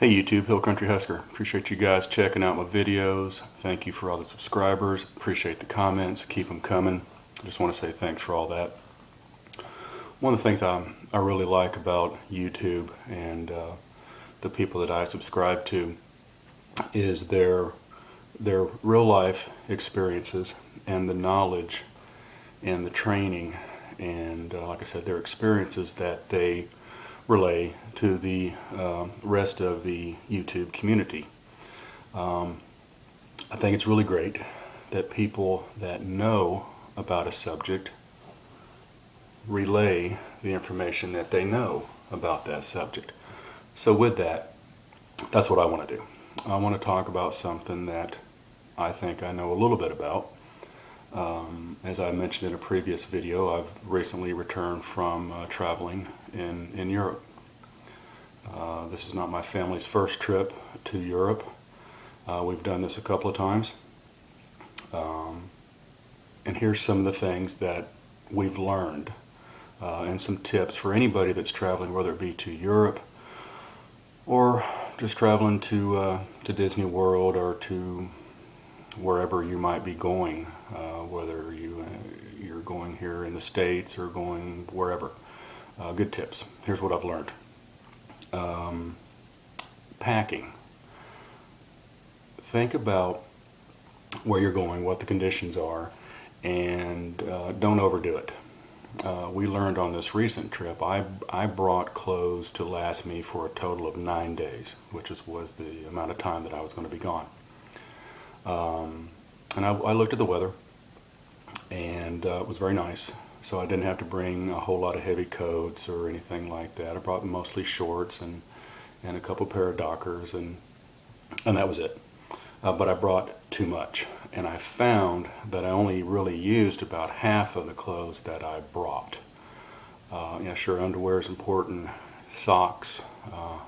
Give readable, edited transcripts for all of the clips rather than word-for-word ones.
Hey YouTube, Hill Country Husker. Appreciate you guys checking out my videos. Thank you for all the subscribers. Appreciate the comments. Keep them coming. I just want to say thanks for all that. One of the things I really like about YouTube and the people that I subscribe to is their real life experiences and the knowledge and the training and like I said, their experiences that they relay to the rest of the YouTube community. I think it's really great that people that know about a subject relay the information that they know about that subject. So with that, that's what I want to do. I want to talk about something that I think I know a little bit about. As I mentioned in a previous video, I've recently returned from traveling in Europe. This is not my family's first trip to Europe. We've done this a couple of times. And here's some of the things that we've learned and some tips for anybody that's traveling, whether it be to Europe or just traveling to Disney World or to wherever you might be going, whether you're going here in the States or going wherever. Good tips. Here's what I've learned. Packing. Think about where you're going, what the conditions are, and don't overdo it. We learned on this recent trip, I brought clothes to last me for a total of 9 days, which was the amount of time that I was going to be gone. And I looked at the weather, and it was very nice. So I didn't have to bring a whole lot of heavy coats or anything like that. I brought mostly shorts and a couple pair of Dockers, and that was it. But I brought too much, and I found that I only really used about half of the clothes that I brought. Yeah, sure, underwear is important, socks,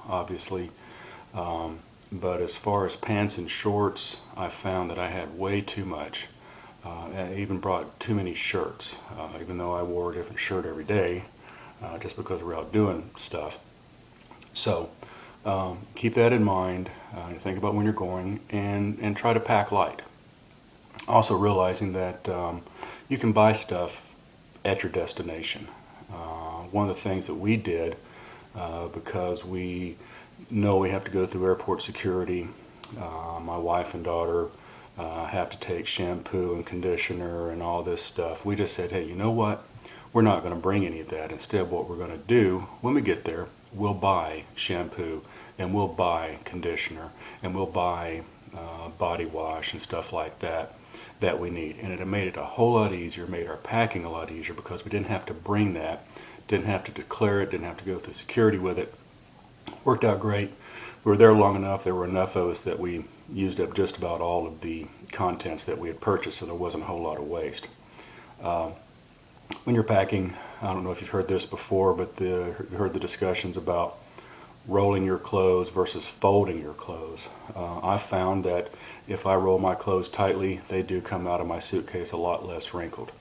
obviously. But as far as pants and shorts, I found that I had way too much. I even brought too many shirts, even though I wore a different shirt every day, just because we're out doing stuff. So keep that in mind. Think about when you're going, and try to pack light. Also realizing that you can buy stuff at your destination. One of the things that we did, because we know we have to go through airport security, my wife and daughter have to take shampoo and conditioner and all this stuff. We just said, hey, you know what? We're not going to bring any of that. Instead, what we're going to do when we get there, we'll buy shampoo and we'll buy conditioner and we'll buy body wash and stuff like that we need. And it made it a whole lot easier, made our packing a lot easier, because we didn't have to bring that, didn't have to declare it, didn't have to go through security with it. Worked out great. We were there long enough, there were enough of us that we used up just about all of the contents that we had purchased, so there wasn't a whole lot of waste. When you're packing, I don't know if you've heard this before, but you heard the discussions about rolling your clothes versus folding your clothes. I found that if I roll my clothes tightly, they do come out of my suitcase a lot less wrinkled.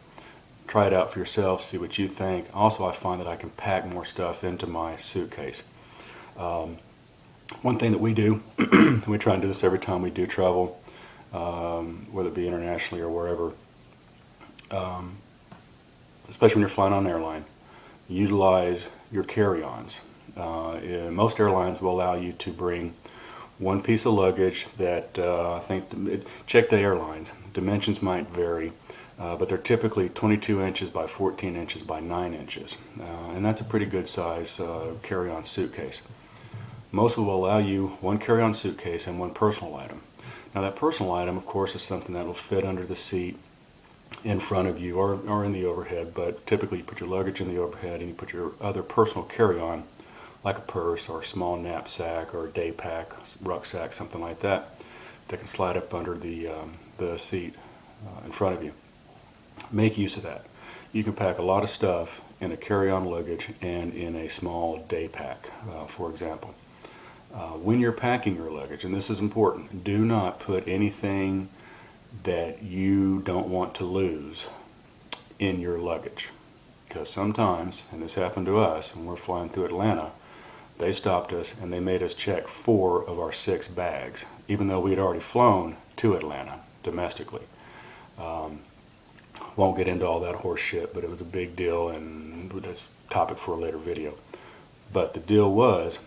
Try it out for yourself, see what you think. Also, I find that I can pack more stuff into my suitcase. One thing that we do, and we try and do this every time we do travel, whether it be internationally or wherever, especially when you're flying on an airline, utilize your carry-ons. Most airlines will allow you to bring one piece of luggage that I think, check the airlines, dimensions might vary, but they're typically 22 inches by 14 inches by 9 inches. And that's a pretty good size carry-on suitcase. Most will allow you one carry-on suitcase and one personal item. Now that personal item, of course, is something that will fit under the seat in front of you or in the overhead, but typically you put your luggage in the overhead and you put your other personal carry-on, like a purse or a small knapsack or a day pack, rucksack, something like that, that can slide up under the seat in front of you. Make use of that. You can pack a lot of stuff in a carry-on luggage and in a small day pack, for example. When you're packing your luggage, and this is important, do not put anything that you don't want to lose in your luggage. Because sometimes, and this happened to us when we're flying through Atlanta, They stopped us and they made us check 4 of our 6 bags, even though we had already flown to Atlanta domestically. Won't get into all that horse shit, but it was a big deal, and that's a topic for a later video. But the deal was,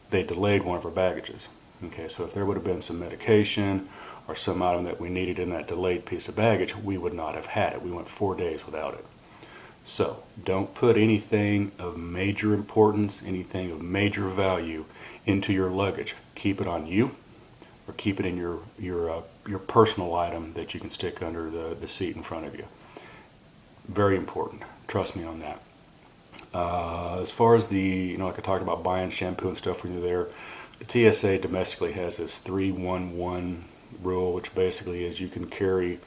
they delayed one of our baggages. Okay, so if there would have been some medication or some item that we needed in that delayed piece of baggage, we would not have had it. We went 4 days without it. So don't put anything of major importance, anything of major value into your luggage. Keep it on you, or keep it in your personal item that you can stick under the seat in front of you. Very important. Trust me on that. As far as like I talked about buying shampoo and stuff when you're there, the TSA domestically has this 311 rule, which basically is you can carry,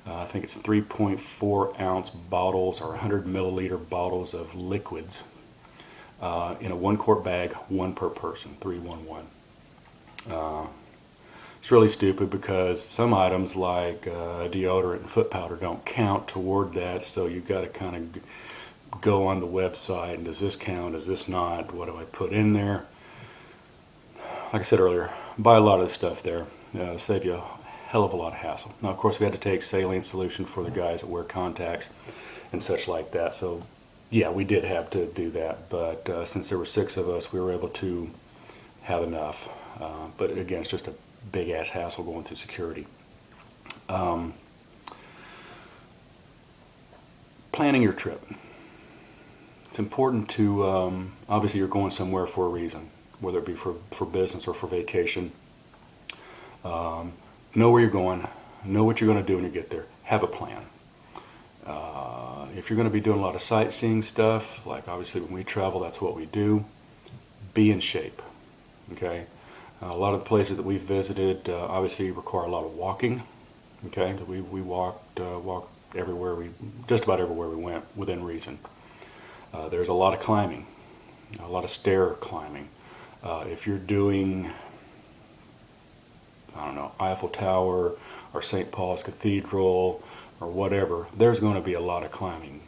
I think it's 3.4 ounce bottles or 100 milliliter bottles of liquids in a 1 quart bag, 1 per person, 311. It's really stupid because some items like deodorant and foot powder don't count toward that, so you've got to kind of go on the website and does this count, does this not, what do I put in there? Like I said earlier, buy a lot of this stuff there, save you a hell of a lot of hassle. Now of course we had to take saline solution for the guys that wear contacts and such like that, so yeah, we did have to do that, but since there were 6 of us, we were able to have enough. But again, it's just a big ass hassle going through security. Planning your trip. It's important to, obviously you're going somewhere for a reason, whether it be for business or for vacation. Know where you're going, know what you're going to do when you get there, have a plan. If you're going to be doing a lot of sightseeing stuff, like obviously when we travel, that's what we do, be in shape, okay? A lot of the places that we've visited obviously require a lot of walking, okay? We walked everywhere, just about everywhere we went within reason. There's a lot of climbing, a lot of stair climbing. If you're doing, I don't know, Eiffel Tower or St. Paul's Cathedral or whatever, there's going to be a lot of climbing.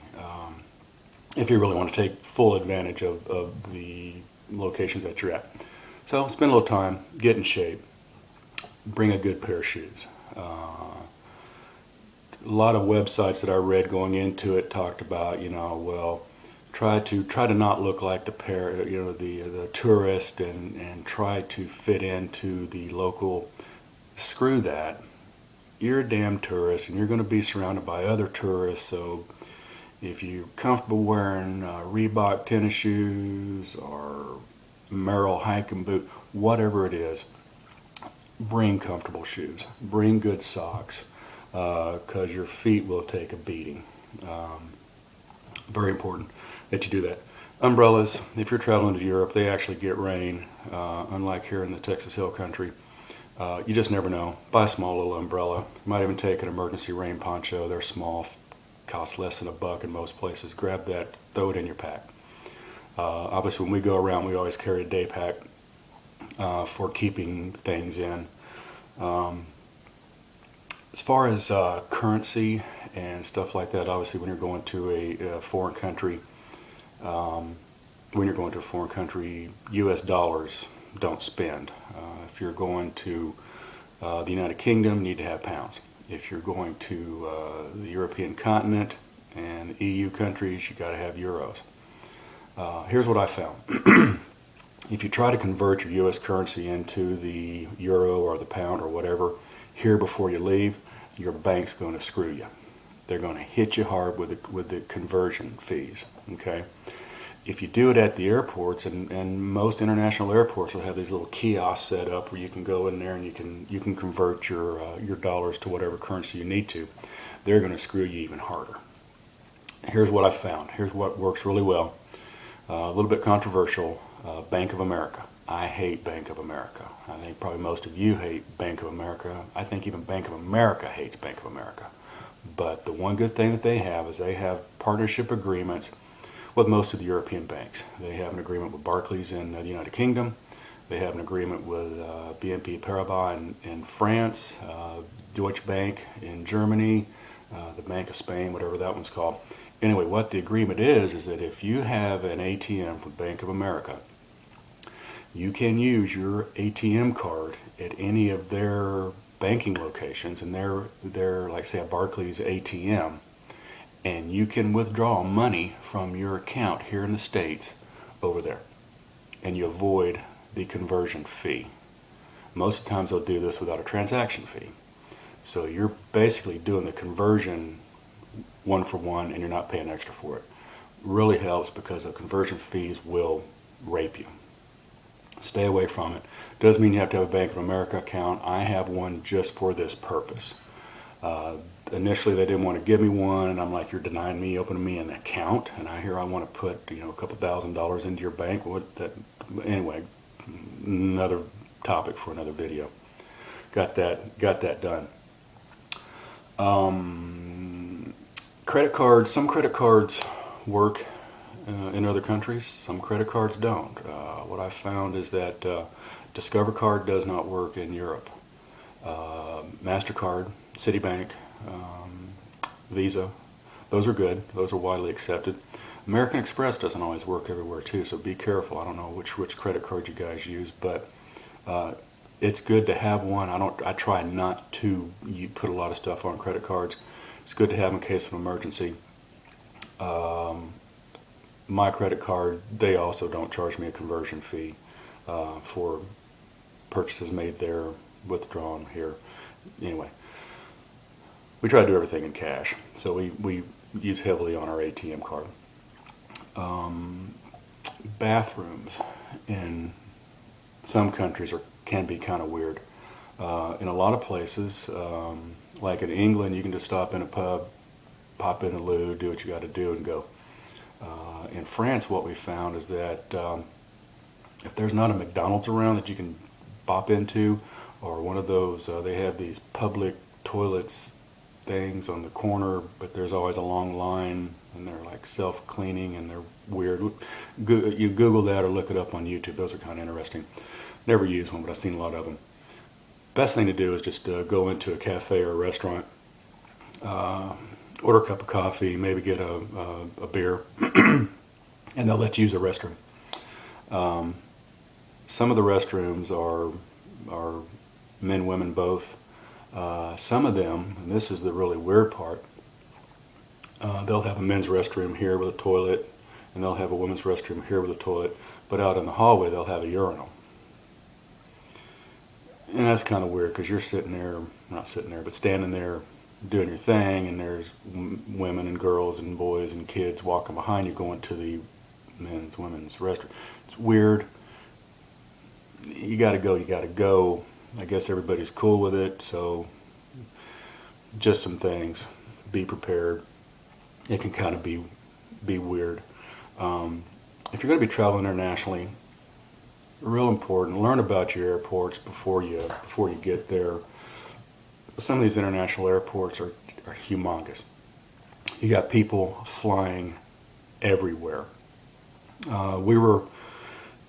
If you really want to take full advantage of the locations that you're at. So spend a little time, get in shape, bring a good pair of shoes. A lot of websites that I read going into it talked about, well, try to not look like the tourist and try to fit into the local. Screw that. You're a damn tourist and you're going to be surrounded by other tourists, so if you're comfortable wearing Reebok tennis shoes or Merrell hiking boot, whatever it is, bring comfortable shoes, bring good socks, because your feet will take a beating. Very important that you do that. Umbrellas, if you're traveling to Europe, they actually get rain, unlike here in the Texas Hill Country. You just never know. Buy a small little umbrella. You might even take an emergency rain poncho. They're small, cost less than $1 in most places. Grab that, throw it in your pack. Obviously when we go around, we always carry a day pack for keeping things in. As far as currency and stuff like that, obviously when you're going to a foreign country, US dollars don't spend. If you're going to the United Kingdom, you need to have pounds. If you're going to the European continent and EU countries, you got to have euros. Here's what I found. If you try to convert your U.S. currency into the euro or the pound or whatever here before you leave, your bank's going to screw you. They're going to hit you hard with the conversion fees. Okay. If you do it at the airports, and most international airports will have these little kiosks set up where you can go in there and you can convert your dollars to whatever currency you need to, they're going to screw you even harder. Here's what I found. Here's what works really well. A little bit controversial. Bank of America. I hate Bank of America. I think probably most of you hate Bank of America. I think even Bank of America hates Bank of America. But the one good thing that they have is they have partnership agreements with most of the European banks. They have an agreement with Barclays in the United Kingdom. They have an agreement with BNP Paribas in France, Deutsche Bank in Germany, the Bank of Spain, whatever that one's called. Anyway, what the agreement is that if you have an ATM from Bank of America you can use your ATM card at any of their banking locations, and they're like say a Barclays ATM, and you can withdraw money from your account here in the States over there, and you avoid the conversion fee. Most of the times they'll do this without a transaction fee. So you're basically doing the conversion one for one, and you're not paying extra for it. Really helps because the conversion fees will rape you. Stay away from it. Doesn't mean you have to have a Bank of America account. I have one just for this purpose. Initially, they didn't want to give me one, and I'm like, "You're denying me opening me an account?" And I hear I want to put a couple $1,000s into your bank. Anyway, another topic for another video. Got that done. Credit cards. Some credit cards work in other countries. Some credit cards don't. What I found is that Discover Card does not work in Europe. MasterCard, Citibank, Visa, those are good. Those are widely accepted. American Express doesn't always work everywhere too, so be careful. I don't know which credit card you guys use, but it's good to have one. I try not to put a lot of stuff on credit cards. It's good to have in case of emergency. My credit card, they also don't charge me a conversion fee for purchases made there, withdrawn here. Anyway, we try to do everything in cash, so we use heavily on our ATM card. Bathrooms in some countries can be kind of weird. In a lot of places, like in England, you can just stop in a pub, pop in a loo, do what you got to do, and go. In France, what we found is that if there's not a McDonald's around that you can bop into, or one of those, they have these public toilets things on the corner, but there's always a long line, and they're like self-cleaning, and they're weird. You Google that or look it up on YouTube. Those are kind of interesting. Never used one, but I've seen a lot of them. Best thing to do is just go into a cafe or a restaurant, order a cup of coffee, maybe get a beer, and they'll let you use the restroom. Some of the restrooms are men, women both. Some of them, and this is the really weird part, they'll have a men's restroom here with a toilet, and they'll have a women's restroom here with a toilet, but out in the hallway they'll have a urinal. And that's kind of weird because you're sitting there, not sitting there, but standing there doing your thing, and there's women and girls and boys and kids walking behind you going to the men's, women's restroom. It's weird. You gotta go. I guess everybody's cool with it, so just some things. Be prepared. It can kind of be weird. If you're going to be traveling internationally, real important, learn about your airports before you get there. Some of these international airports are humongous. You got people flying everywhere. We were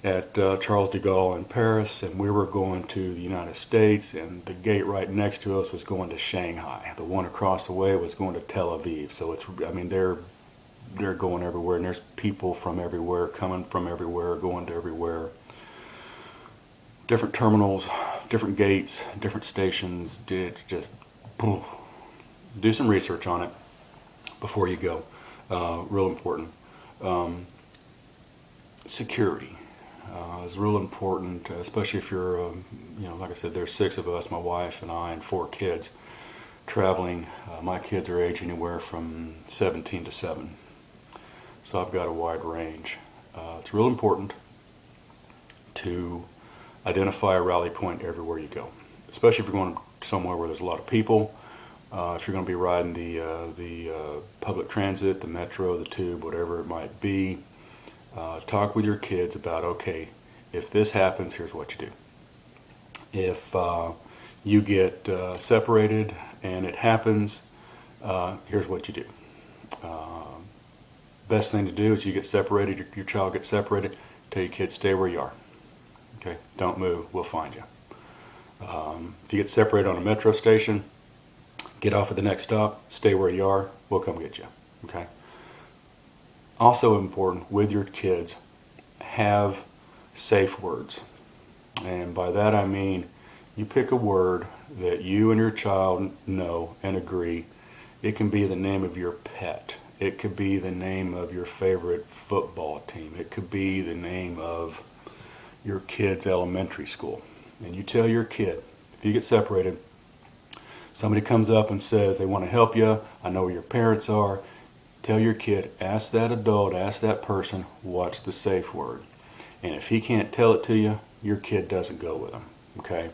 at Charles de Gaulle in Paris, and we were going to the United States, and the gate right next to us was going to Shanghai. The one across the way was going to Tel Aviv. So they're going everywhere, and there's people from everywhere, coming from everywhere, going to everywhere. Different terminals, different gates, different stations. Just do some research on it before you go. Real important. Security is real important, especially if you're, like I said, there's 6 of us, my wife and I, and 4 kids traveling. My kids are age anywhere from 17 to 7, so I've got a wide range. It's real important to identify a rally point everywhere you go, especially if you're going somewhere where there's a lot of people. If you're going to be riding the public transit, the metro, the tube, whatever it might be, talk with your kids about, okay, if this happens, here's what you do. If you get separated and it happens, here's what you do. Best thing to do is you get separated, your child gets separated, tell your kids stay where you are. Okay, don't move, we'll find you. If you get separated on a metro station, get off at the next stop, stay where you are, we'll come get you. Okay. Also important with your kids, have safe words. And by that I mean you pick a word that you and your child know and agree. It can be the name of your pet. It could be the name of your favorite football team. It could be the name of your kid's elementary school. And you tell your kid, if you get separated, somebody comes up and says they want to help you, I know where your parents are, tell your kid, ask that adult, ask that person, what's the safe word? And if he can't tell it to you, your kid doesn't go with him, okay?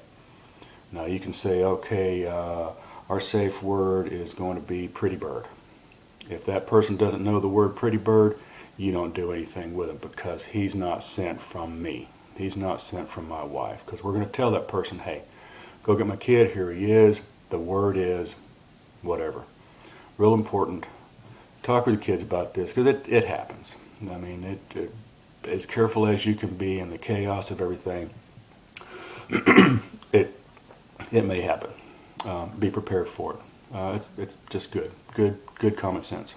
Now you can say, okay, our safe word is going to be pretty bird. If that person doesn't know the word pretty bird, you don't do anything with him because he's not sent from me. He's not sent from my wife, because we're going to tell that person, hey, go get my kid, here he is, the word is whatever. Real important. Talk with the kids about this, because it happens. I mean, as careful as you can be in the chaos of everything, it may happen. Be prepared for it. It's just good common sense.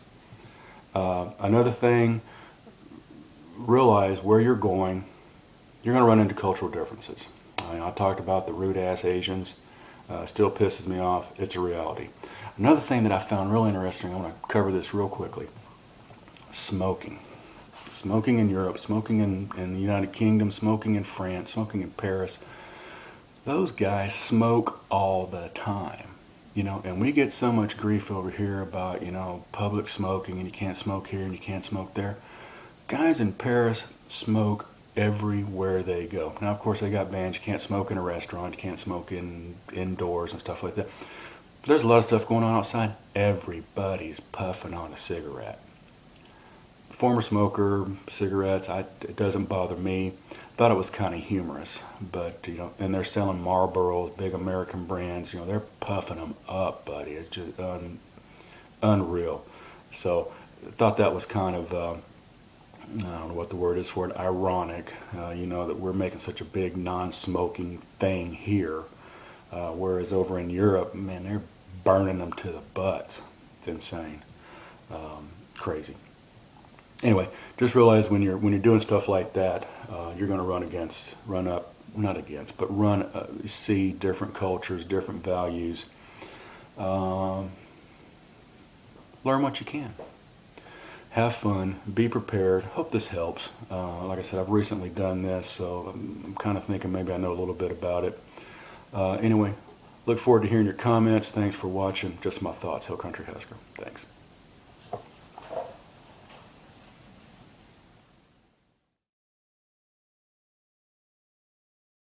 Another thing, realize where you're going. You're going to run into cultural differences. I talked about the rude-ass Asians. Still pisses me off. It's a reality. Another thing that I found really interesting, I want to cover this real quickly. Smoking. Smoking in Europe, smoking in the United Kingdom, smoking in France, smoking in Paris. Those guys smoke all the time. And we get so much grief over here about, public smoking, and you can't smoke here and you can't smoke there. Guys in Paris smoke everywhere they go. Now, of course, they got bans. You can't smoke in a restaurant. You can't smoke indoors and stuff like that. But there's a lot of stuff going on outside. Everybody's puffing on a cigarette. Former smoker, cigarettes, it doesn't bother me. Thought it was kind of humorous. But, and they're selling Marlboros, big American brands. They're puffing them up, buddy. It's just unreal. So, thought that was kind of... I don't know what the word is for it, ironic, that we're making such a big non-smoking thing here, whereas over in Europe, man, they're burning them to the butts. It's insane. Crazy. Anyway, just realize when you're doing stuff like that, you're going to see different cultures, different values. Learn what you can. Have fun, be prepared. Hope this helps. Like I said, I've recently done this, so I'm kind of thinking maybe I know a little bit about it. Anyway, look forward to hearing your comments. Thanks for watching. Just my thoughts. Hill Country Husker. Thanks.